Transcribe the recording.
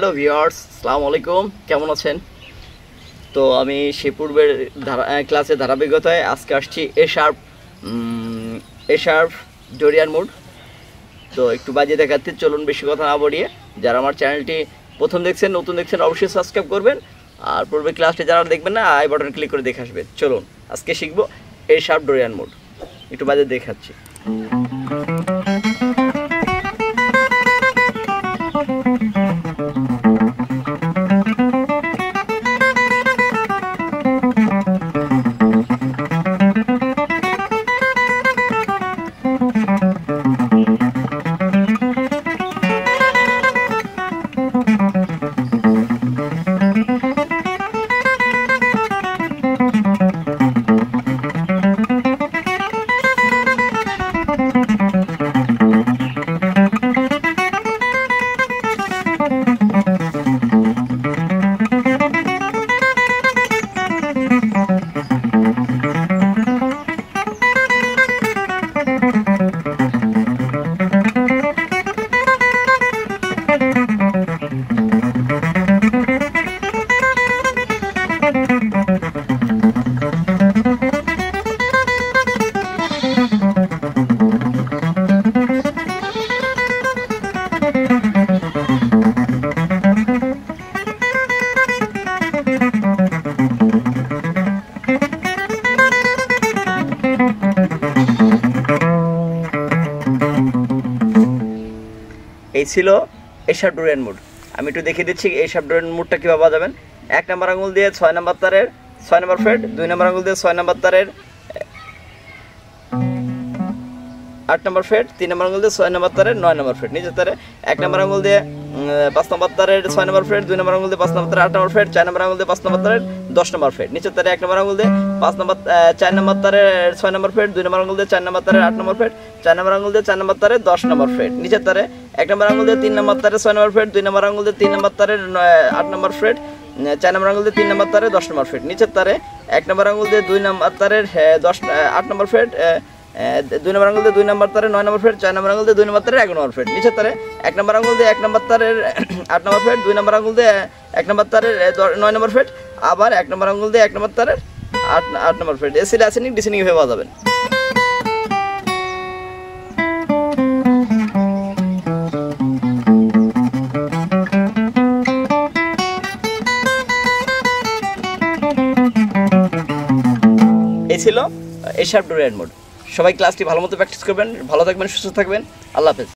Hello viewers, আসসালামু আলাইকুম। কেমন আছেন? তো আমি সে পূর্বের ক্লাসে ধারাবাহিকতায় আজকে আসছি এ শার্প ডোরিয়ান মোড। তো একটু বাজিয়ে দেখাতে, চলুন বেশি কথা না বাড়িয়ে যারা আমার চ্যানেলটি প্রথম দেখছেন, নতুন দেখছেন, অবশ্যই সাবস্ক্রাইব করবেন। আর পূর্বের ক্লাসটি যারা দেখবেন না, আই বাটন ক্লিক করে দেখে আসবেন। চলুন আজকে শিখবো এ শার্প ডোরিয়ান মোড। একটু বাজিয়ে দেখাচ্ছি। এই ছিল এ শার্প ডোরিয়ান মোড। আমি একটু দেখিয়ে দিচ্ছি এই শার্প ডোরিয়ান মোডটা কীভাবে বাজাবেন। 1 নম্বর আঙুল দিয়ে 6 নম্বর তারের 6 নম্বর ফ্রেট, 2 নম্বর আঙুল দিয়ে 6 নম্বর তারের 8 নম্বর ফ্রেট, 3 নম্বর আঙুল দিয়ে 6 নম্বর তারের 9 নম্বর ফ্রেট নিচের তারে, 1 নম্বর আঙুল দিয়ে 5 নম্বর তারের 6 নম্বর ফ্রেট, 2 নম্বর আঙুল দিয়ে 5 নম্বর তারের 8 নম্বর ফ্রেট, 4 নম্বর আঙুল দিয়ে 5 নম্বর তারের 10 নম্বর ফ্রেট নিচের তারে, 1 নম্বর আঙুল দিয়ে 4 নম্বর তারের 6 নম্বর ফ্রেট, 2 নম্বর আঙুল দিয়ে 4 নম্বর তারের 8 নম্বর ফ্রেট, 4 নম্বর আঙুল দিয়ে 4 নম্বর তারের 10 নম্বর ফ্রেট নিচের তারে, 1 নম্বর আঙুল দিয়ে 3 নম্বর তারের 6 নম্বর ফ্রেট, 2 নম্বর আঙুল দিয়ে 3 নম্বর তারের 8 নম্বর ফ্রেট, 4 নম্বর আঙুল দিয়ে 3 নম্বর তারের 10 নম্বর ফ্রেট নিচের তারে, 1 নম্বর আঙুল দিয়ে 2 নম্বর তারের 8 নম্বর ফ্রেট, 2 নম্বর আঙুল দিয়ে 2 নম্বর তারের 9 নম্বর ফ্রেট, 4 নম্বর আঙুল দিয়ে 2 নম্বর তারের 11 নম্বর ফ্রেট নিচের তারে, 1 নম্বর আঙুল দিয়ে 1 নম্বর তারের 8 নম্বর ফ্রেট, 2 নম্বর আঙুল দিয়ে 1 নম্বর তারের 9 নম্বর ফ্রেট, আবার 1 নম্বর আঙুল দিয়ে 1 নম্বর তারের 8 নম্বর ফ্রেট। এসিল অ্যাসেন্ডিং ডিসেন্ডিং ভাবে বাজাবেন। এই ছিল এ শার্প ডোরিয়ান মোড। সবাই ক্লাসটি ভালো মতো প্র্যাকটিস করবেন। ভালো থাকবেন, সুস্থ থাকবেন। আল্লাহ হাফেজ।